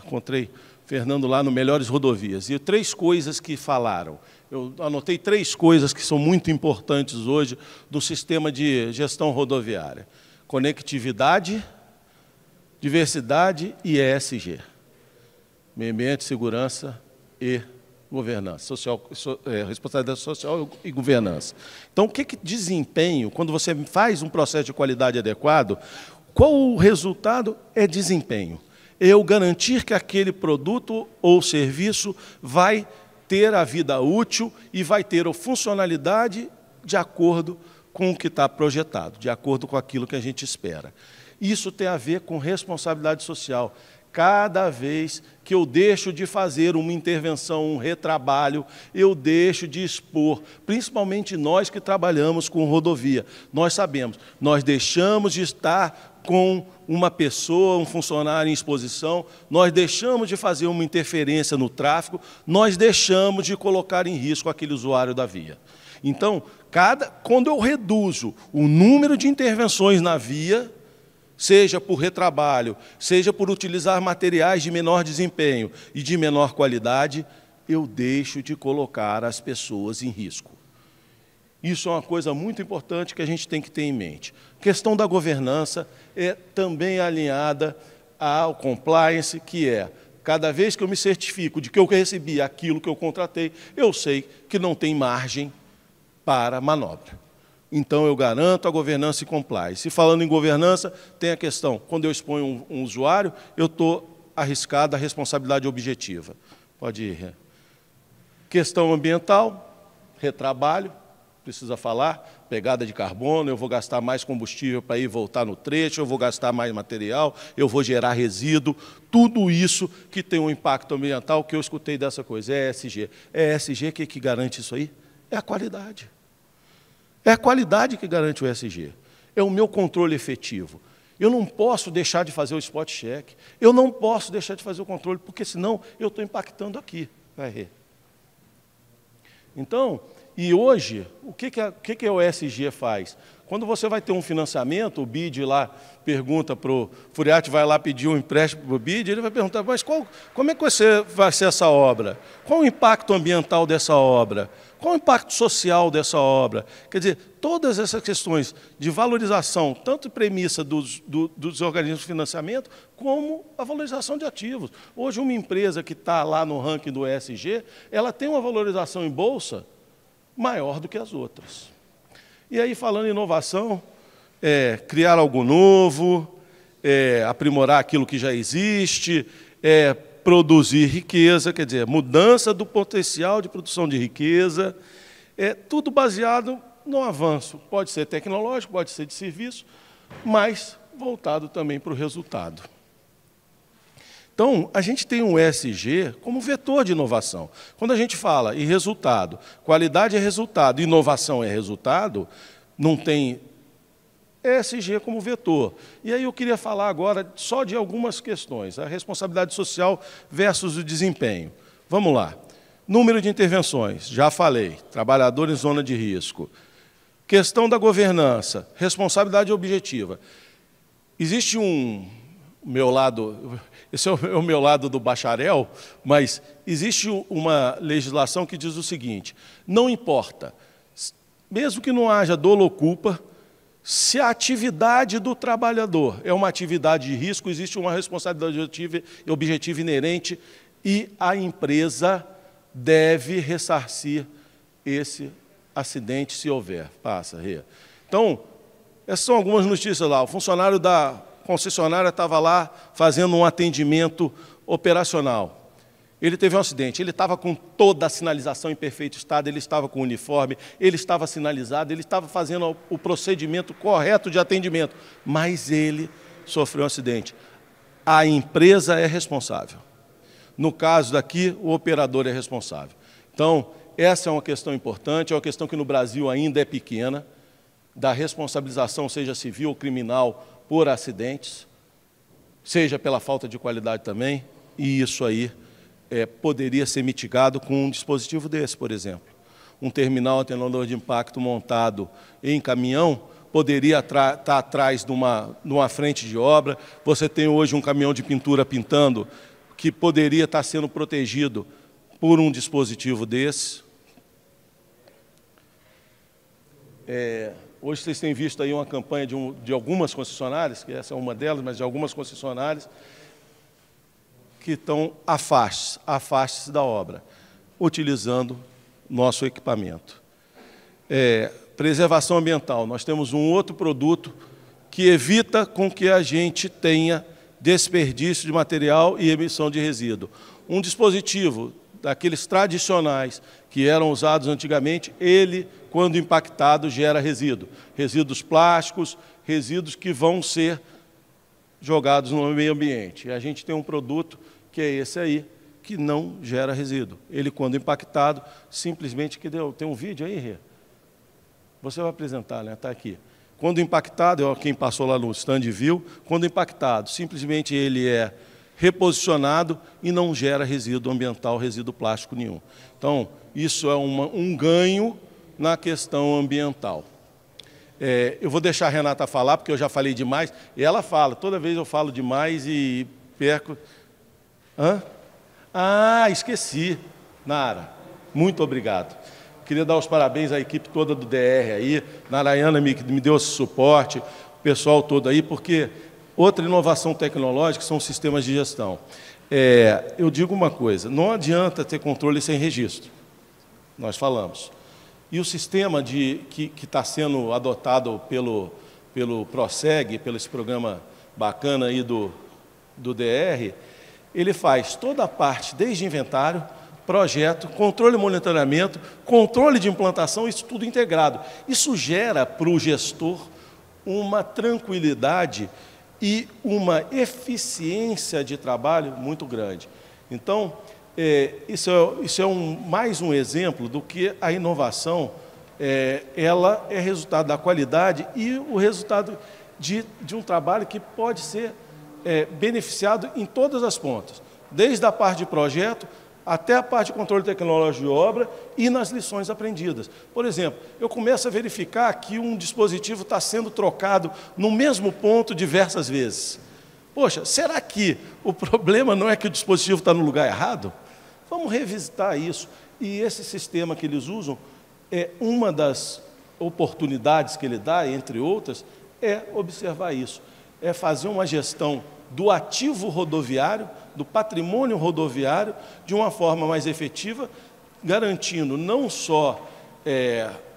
encontrei Fernando lá no Melhores Rodovias, e 3 coisas que falaram. Eu anotei 3 coisas que são muito importantes hoje do sistema de gestão rodoviária. Conectividade, diversidade e ESG. Meio ambiente, segurança e governança, responsabilidade social e governança. Então, o que desempenho, quando você faz um processo de qualidade adequado, qual o resultado? É desempenho. Eu garantir que aquele produto ou serviço vai ter a vida útil e vai ter a funcionalidade de acordo com o que está projetado, de acordo com aquilo que a gente espera. Isso tem a ver com responsabilidade social. Cada vez que eu deixo de fazer uma intervenção, um retrabalho, eu deixo de expor, principalmente nós que trabalhamos com rodovia. Nós sabemos, nós deixamos de estar com uma pessoa, um funcionário em exposição, nós deixamos de fazer uma interferência no tráfego, nós deixamos de colocar em risco aquele usuário da via. Então, quando eu reduzo o número de intervenções na via, seja por retrabalho, seja por utilizar materiais de menor desempenho e de menor qualidade, eu deixo de colocar as pessoas em risco. Isso é uma coisa muito importante que a gente tem que ter em mente. A questão da governança é também alinhada ao compliance, que é, cada vez que eu me certifico de que eu recebi aquilo que eu contratei, eu sei que não tem margem para manobra. Então, eu garanto a governança e compliance. E falando em governança, tem a questão, quando eu exponho um usuário, eu estou arriscado a responsabilidade objetiva. Pode ir. Questão ambiental, retrabalho, precisa falar, pegada de carbono, eu vou gastar mais combustível para ir voltar no trecho, eu vou gastar mais material, eu vou gerar resíduo, tudo isso que tem um impacto ambiental, que eu escutei dessa coisa, é ESG. É ESG o que garante isso aí? É a qualidade. É a qualidade que garante o ESG. É o meu controle efetivo. Eu não posso deixar de fazer o spot check. Eu não posso deixar de fazer o controle, porque senão eu estou impactando aqui. Então, e hoje, o que o ESG faz? Quando você vai ter um financiamento, o BID lá pergunta para o Furiati, vai lá pedir um empréstimo para o BID, ele vai perguntar, mas como é que vai ser essa obra? Qual o impacto ambiental dessa obra? Qual o impacto social dessa obra? Quer dizer, todas essas questões de valorização, tanto premissa dos organismos de financiamento, como a valorização de ativos. Hoje, uma empresa que está lá no ranking do ESG, ela tem uma valorização em bolsa maior do que as outras. E aí, falando em inovação, criar algo novo, aprimorar aquilo que já existe, produzir riqueza, quer dizer, mudança do potencial de produção de riqueza, tudo baseado no avanço. Pode ser tecnológico, pode ser de serviço, mas voltado também para o resultado. Então, a gente tem um ESG como vetor de inovação. Quando a gente fala em resultado, qualidade é resultado, inovação é resultado, não tem ESG como vetor. E aí eu queria falar agora só de algumas questões, a responsabilidade social versus o desempenho. Vamos lá. Número de intervenções, já falei, trabalhador em zona de risco. Questão da governança, responsabilidade objetiva. Existe esse é o meu lado do bacharel, mas existe uma legislação que diz o seguinte, não importa, mesmo que não haja dolo ou culpa, se a atividade do trabalhador é uma atividade de risco, existe uma responsabilidade objetiva inerente e a empresa deve ressarcir esse acidente se houver. Passa, Rê. Então, essas são algumas notícias lá. O funcionário da concessionária estava lá fazendo um atendimento operacional. Ele teve um acidente, ele estava com toda a sinalização em perfeito estado, ele estava com o uniforme, ele estava sinalizado, ele estava fazendo o procedimento correto de atendimento, mas ele sofreu um acidente. A empresa é responsável. No caso daqui, o operador é responsável. Então, essa é uma questão importante, é uma questão que no Brasil ainda é pequena, da responsabilização, seja civil ou criminal, por acidentes, seja pela falta de qualidade também, e isso aí poderia ser mitigado com um dispositivo desse, por exemplo. Um terminal atenuador de impacto montado em caminhão poderia estar atrás de uma frente de obra. Você tem hoje um caminhão de pintura pintando que poderia estar sendo protegido por um dispositivo desse. Hoje vocês têm visto aí uma campanha de algumas concessionárias, que essa é uma delas, mas de algumas concessionárias, que estão afaste-se da obra, utilizando nosso equipamento. Preservação ambiental. Nós temos um outro produto que evita com que a gente tenha desperdício de material e emissão de resíduo. Um dispositivo daqueles tradicionais que eram usados antigamente, ele, quando impactado, gera resíduo. Resíduos plásticos, resíduos que vão ser jogados no meio ambiente. E a gente tem um produto que é esse aí, que não gera resíduo. Ele, quando impactado, simplesmente... Tem um vídeo aí, Rê? Você vai apresentar, né? Está aqui. Quando impactado, quem passou lá no stand viu, quando impactado, simplesmente ele é reposicionado e não gera resíduo ambiental, resíduo plástico nenhum. Então, isso é um ganho na questão ambiental. Eu vou deixar a Renata falar, porque eu já falei demais, e ela fala, toda vez eu falo demais e perco... Hã? Ah, esqueci. Nara, muito obrigado. Queria dar os parabéns à equipe toda do DR aí, Narayana me deu esse suporte, o pessoal todo aí, porque outra inovação tecnológica são sistemas de gestão. Eu digo uma coisa, não adianta ter controle sem registro, nós falamos. E o sistema que está sendo adotado pelo PROSEG, pelo esse programa bacana aí do DR, ele faz toda a parte, desde inventário, projeto, controle e monitoramento, controle de implantação, isso tudo integrado. Isso gera para o gestor uma tranquilidade e uma eficiência de trabalho muito grande. Então, isso é mais um exemplo do que a inovação, ela é resultado da qualidade e o resultado de um trabalho que pode ser beneficiado em todas as pontas, desde a parte de projeto até a parte de controle tecnológico de obra e nas lições aprendidas. Por exemplo, eu começo a verificar que um dispositivo está sendo trocado no mesmo ponto diversas vezes. Poxa, será que o problema não é que o dispositivo está no lugar errado? Vamos revisitar isso. E esse sistema que eles usam, uma das oportunidades que ele dá, entre outras, é observar isso. É fazer uma gestão do ativo rodoviário, do patrimônio rodoviário, de uma forma mais efetiva, garantindo não só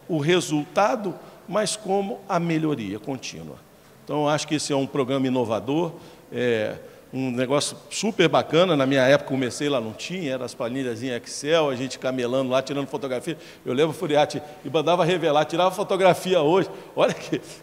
o resultado, mas como a melhoria contínua. Então, eu acho que esse é um programa inovador, um negócio super bacana. Na minha época, comecei lá, não tinha, era as planilhas em Excel, a gente camelando lá, tirando fotografia. Eu lembro o Furiati e mandava revelar, tirava fotografia hoje. Olha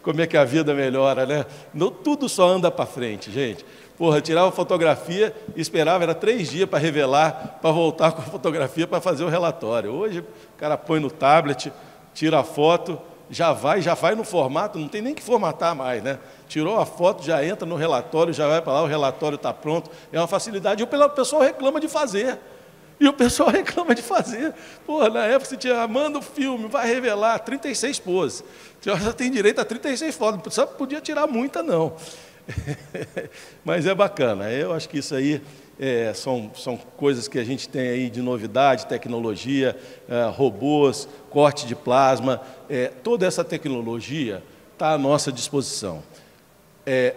como é que a vida melhora, né? Não, tudo só anda para frente, gente. Porra, tirava fotografia e esperava, era 3 dias para revelar, para voltar com a fotografia para fazer o relatório. Hoje, o cara põe no tablet, tira a foto, já vai no formato, não tem nem que formatar mais, né? Tirou a foto, já entra no relatório, já vai para lá, o relatório está pronto. É uma facilidade. E o pessoal reclama de fazer. Porra, na época você tinha, manda o filme, vai revelar, 36 poses. Você já tem direito a 36 fotos, não podia tirar muita, não. Mas é bacana. Eu acho que isso aí são coisas que a gente tem aí de novidade, tecnologia, robôs, corte de plasma. Toda essa tecnologia está à nossa disposição.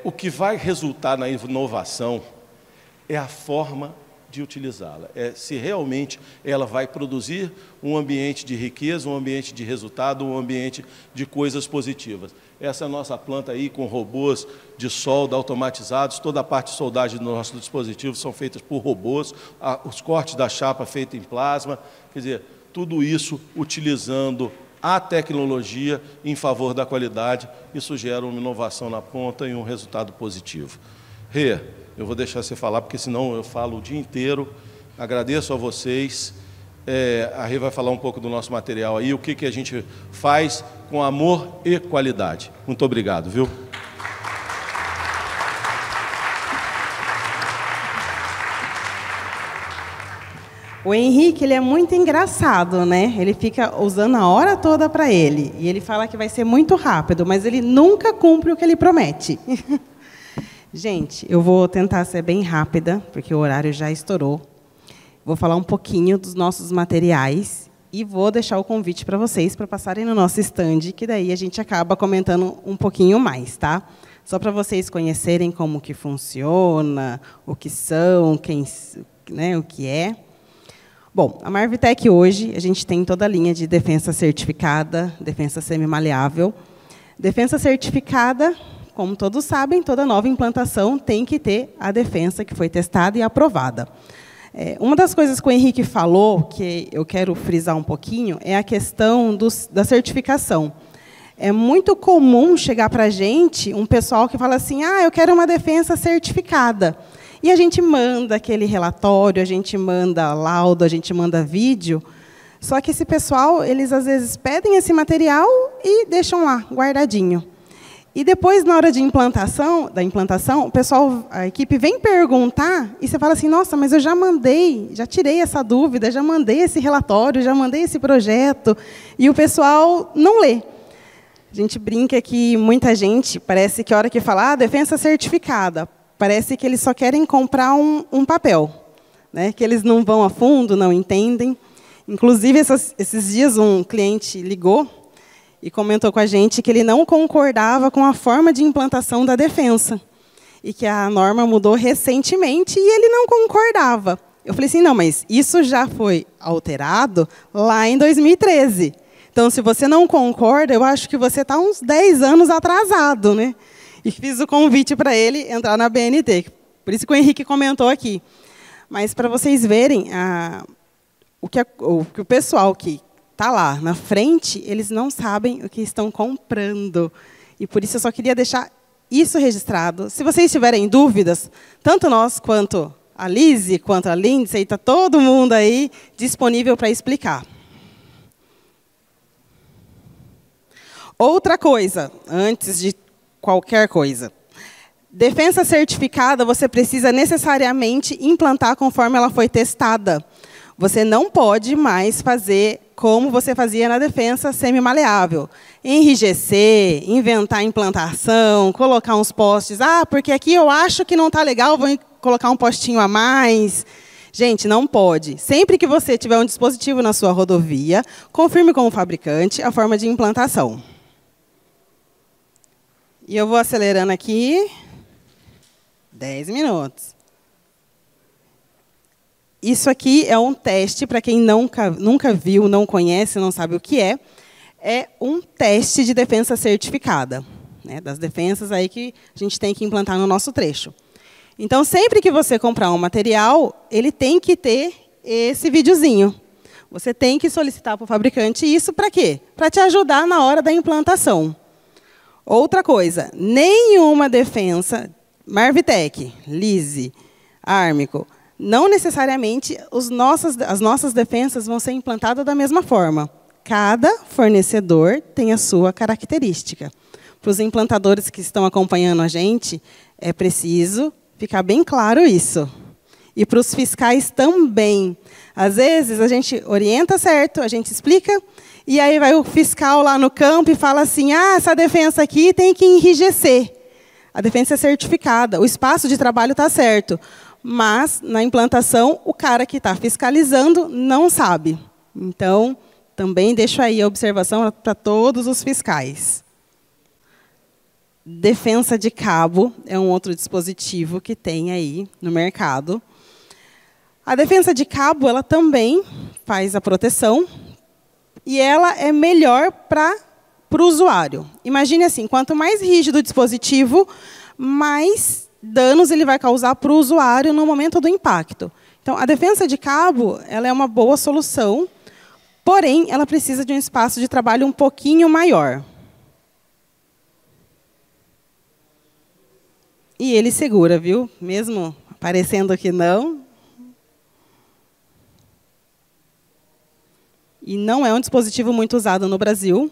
O que vai resultar na inovação é a forma de utilizá-la. Se realmente ela vai produzir um ambiente de riqueza, um ambiente de resultado, um ambiente de coisas positivas. Essa é a nossa planta aí com robôs de solda automatizados, toda a parte de soldagem do nosso dispositivo são feitas por robôs, os cortes da chapa feitos em plasma, quer dizer, tudo isso utilizando a tecnologia em favor da qualidade, isso gera uma inovação na ponta e um resultado positivo. Rê, eu vou deixar você falar, porque senão eu falo o dia inteiro. Agradeço a vocês. A Rê vai falar um pouco do nosso material aí, o que a gente faz com amor e qualidade. Muito obrigado, viu? O Henrique, ele é muito engraçado, né? Ele fica usando a hora toda para ele. E ele fala que vai ser muito rápido, mas ele nunca cumpre o que ele promete. Gente, eu vou tentar ser bem rápida, porque o horário já estourou. Vou falar um pouquinho dos nossos materiais e vou deixar o convite para vocês para passarem no nosso stand, que daí a gente acaba comentando um pouquinho mais, tá? Só para vocês conhecerem como que funciona, o que são, o que é. Bom, a Marvitec hoje, a gente tem toda a linha de defensa certificada, defensa semimaleável. Defensa certificada, como todos sabem, toda nova implantação tem que ter a defensa que foi testada e aprovada. Uma das coisas que o Henrique falou, que eu quero frisar um pouquinho, é a questão da certificação. É muito comum chegar para a gente um pessoal que fala assim, eu quero uma defensa certificada. E a gente manda aquele relatório, a gente manda laudo, a gente manda vídeo. Só que esse pessoal, eles às vezes pedem esse material e deixam lá, guardadinho. E depois, na hora da implantação, o pessoal, a equipe vem perguntar, e você fala assim, nossa, mas eu já mandei, já tirei essa dúvida, já mandei esse relatório, já mandei esse projeto, e o pessoal não lê. A gente brinca que muita gente, parece que a hora que fala, defensa certificada, parece que eles só querem comprar um papel, né? Que eles não vão a fundo, não entendem. Inclusive, esses dias, um cliente ligou e comentou com a gente que ele não concordava com a forma de implantação da defensa, e que a norma mudou recentemente, e ele não concordava. Eu falei assim, não, mas isso já foi alterado lá em 2013. Então, se você não concorda, eu acho que você está uns 10 anos atrasado, né? E fiz o convite para ele entrar na BNT. Por isso que o Henrique comentou aqui. Mas, para vocês verem, o que o pessoal que está lá na frente, eles não sabem o que estão comprando. E, por isso, eu só queria deixar isso registrado. Se vocês tiverem dúvidas, tanto nós quanto a Lise, quanto a Lindsay, está todo mundo aí disponível para explicar. Outra coisa, antes de qualquer coisa. Defensa certificada, você precisa necessariamente implantar conforme ela foi testada. Você não pode mais fazer como você fazia na defensa semi-maleável. Enrijecer, inventar implantação, colocar uns postes. Porque aqui eu acho que não está legal, vou colocar um postinho a mais. Gente, não pode. Sempre que você tiver um dispositivo na sua rodovia, confirme com o fabricante a forma de implantação. E eu vou acelerando aqui. 10 minutos. Isso aqui é um teste, para quem nunca viu, não conhece, não sabe o que é. É um teste de defensa certificada, né, das defensas aí que a gente tem que implantar no nosso trecho. Então, sempre que você comprar um material, ele tem que ter esse videozinho. Você tem que solicitar para o fabricante isso para quê? Para te ajudar na hora da implantação. Outra coisa, nenhuma defensa, Marvitec, Lise, Armico, não necessariamente as nossas defensas vão ser implantadas da mesma forma. Cada fornecedor tem a sua característica. Para os implantadores que estão acompanhando a gente, é preciso ficar bem claro isso. E para os fiscais também. Às vezes, a gente orienta certo, a gente explica, e aí vai o fiscal lá no campo e fala assim, essa defensa aqui tem que enrijecer. A defensa é certificada, o espaço de trabalho está certo. Mas, na implantação, o cara que está fiscalizando não sabe. Então, também deixo aí a observação para todos os fiscais. Defensa de cabo é um outro dispositivo que tem aí no mercado. A defensa de cabo, ela também faz a proteção, e ela é melhor para o usuário. Imagine assim, quanto mais rígido o dispositivo, mais danos ele vai causar para o usuário no momento do impacto. Então, a defensa de cabo, ela é uma boa solução, porém, ela precisa de um espaço de trabalho um pouquinho maior. E ele segura, viu? Mesmo parecendo que não. E não é um dispositivo muito usado no Brasil.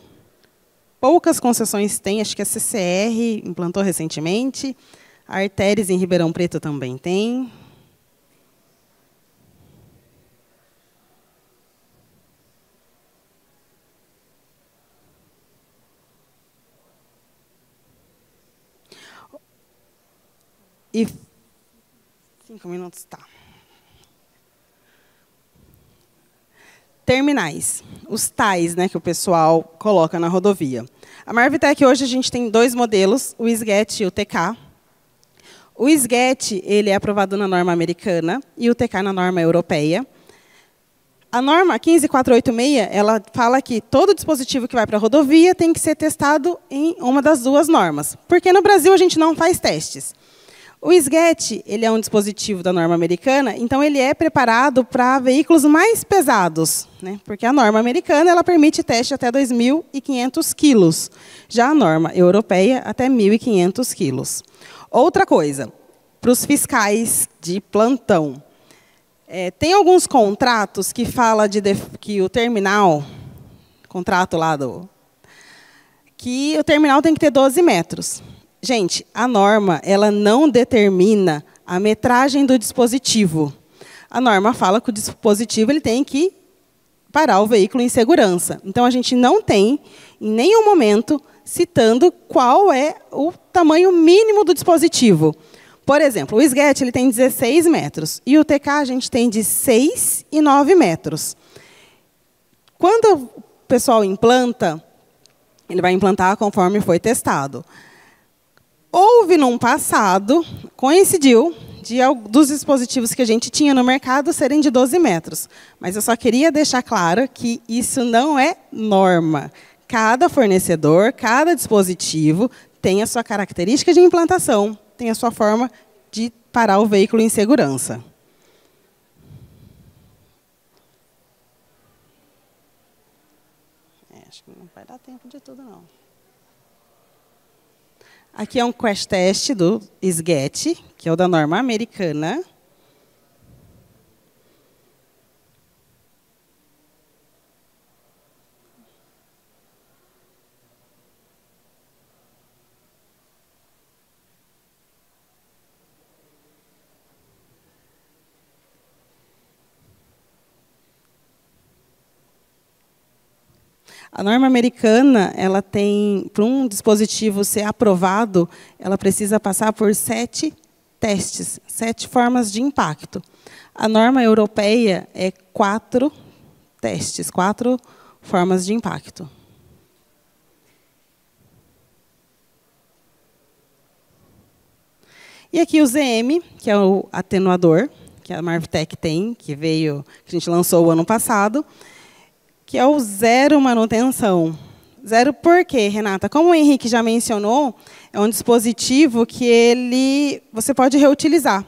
Poucas concessões tem, acho que a CCR implantou recentemente. A Arteres em Ribeirão Preto também tem. E 5 minutos, tá. Terminais, os tais, né, que o pessoal coloca na rodovia. A Marvitec, hoje, a gente tem 2 modelos, o SGET e o TK. O SGET, ele é aprovado na norma americana e o TK na norma europeia. A norma 15486, ela fala que todo dispositivo que vai para a rodovia tem que ser testado em uma das 2 normas. Porque no Brasil a gente não faz testes. O SGET, ele é um dispositivo da norma americana, então ele é preparado para veículos mais pesados, né? Porque a norma americana ela permite teste até 2.500 quilos, já a norma europeia até 1.500 quilos. Outra coisa, para os fiscais de plantão, tem alguns contratos que fala que o terminal, contrato lá que o terminal tem que ter 12 metros. Gente, a norma ela não determina a metragem do dispositivo. A norma fala que o dispositivo ele tem que parar o veículo em segurança. Então, a gente não tem, em nenhum momento, citando qual é o tamanho mínimo do dispositivo. Por exemplo, o SGET ele tem 16 metros e o TK a gente tem de 6 e 9 metros. Quando o pessoal implanta, ele vai implantar conforme foi testado. Houve, num passado, coincidiu dos dispositivos que a gente tinha no mercado serem de 12 metros. Mas eu só queria deixar claro que isso não é norma. Cada fornecedor, cada dispositivo tem a sua característica de implantação, tem a sua forma de parar o veículo em segurança. Acho que não vai dar tempo de tudo, não. Aqui é um crash test do SGET, que é o da norma americana. A norma americana, ela tem, para um dispositivo ser aprovado, ela precisa passar por 7 testes, 7 formas de impacto. A norma europeia é 4 testes, 4 formas de impacto. E aqui o ZM, que é o atenuador, que a Marvitec tem, que a gente lançou o ano passado, que é o zero manutenção. Zero por quê, Renata? Como o Henrique já mencionou, é um dispositivo que você pode reutilizar.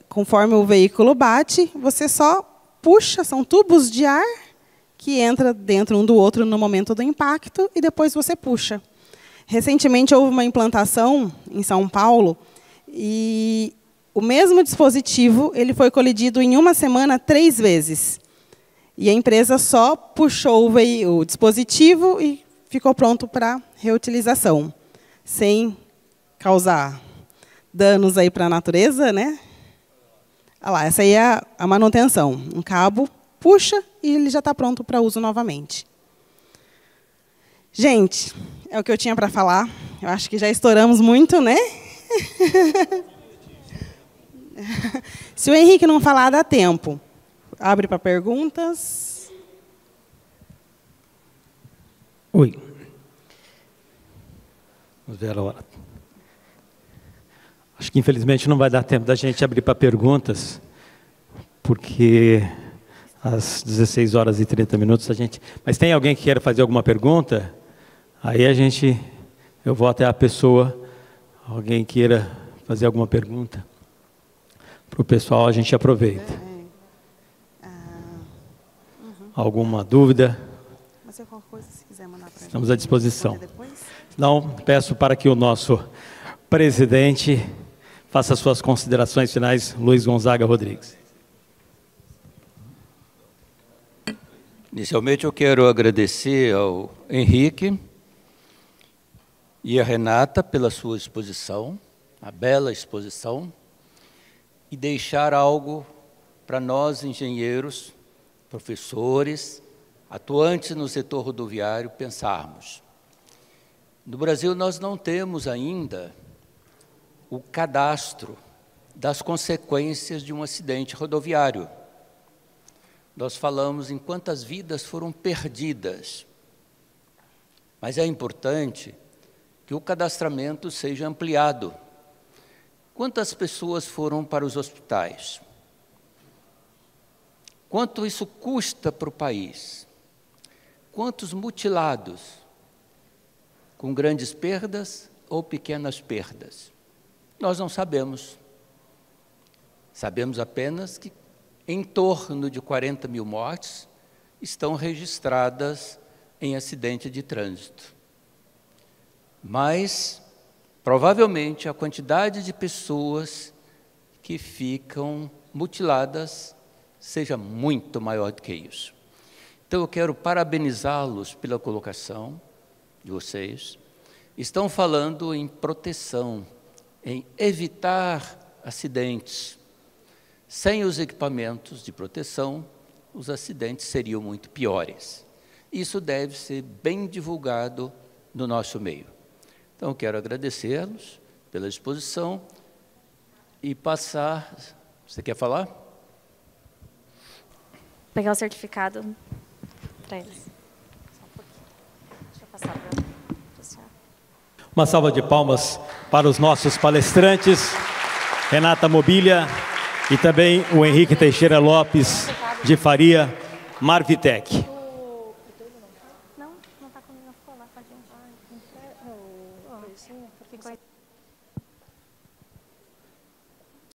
Conforme o veículo bate, você só puxa, são tubos de ar que entram dentro um do outro no momento do impacto e depois você puxa. Recentemente houve uma implantação em São Paulo e o mesmo dispositivo ele foi colidido em uma semana 3 vezes. E a empresa só puxou o dispositivo e ficou pronto para reutilização, sem causar danos aí para a natureza, né? Olha lá, essa aí é a manutenção. Um cabo puxa e ele já está pronto para uso novamente. Gente, é o que eu tinha para falar. Eu acho que já estouramos muito, né? Se o Henrique não falar, dá tempo. Abre para perguntas. Oi. Vamos ver a hora. Acho que, infelizmente, não vai dar tempo da gente abrir para perguntas, porque às 16 horas e 30 minutos a gente... Mas tem alguém que queira fazer alguma pergunta? Aí eu vou até a pessoa, alguém queira fazer alguma pergunta. Para o pessoal, a gente aproveita. Alguma dúvida? Estamos à disposição. Não, peço para que o nosso presidente faça suas considerações finais, Luiz Gonzaga Rodrigues. Inicialmente, eu quero agradecer ao Henrique e à Renata pela sua exposição, a bela exposição, e deixar algo para nós, engenheiros, professores, atuantes no setor rodoviário, pensarmos. No Brasil, nós não temos ainda o cadastro das consequências de um acidente rodoviário. Nós falamos em quantas vidas foram perdidas, mas é importante que o cadastramento seja ampliado. Quantas pessoas foram para os hospitais? Quanto isso custa para o país? Quantos mutilados, com grandes perdas ou pequenas perdas? Nós não sabemos. Sabemos apenas que em torno de 40 mil mortes estão registradas em acidente de trânsito. Mas, provavelmente, a quantidade de pessoas que ficam mutiladas seja muito maior do que isso. Então, eu quero parabenizá-los pela colocação de vocês. Estão falando em proteção, em evitar acidentes. Sem os equipamentos de proteção, os acidentes seriam muito piores. Isso deve ser bem divulgado no nosso meio. Então, eu quero agradecê-los pela exposição e passar... Você quer falar? Pegar o certificado para eles. Só um pouquinho. Deixa eu passar para o senhor. Uma salva de palmas para os nossos palestrantes, Renata Mobília e também o Henrique Teixeira Lopes de Faria, Marvitec. Não está comigo, não ficou lá com a gente.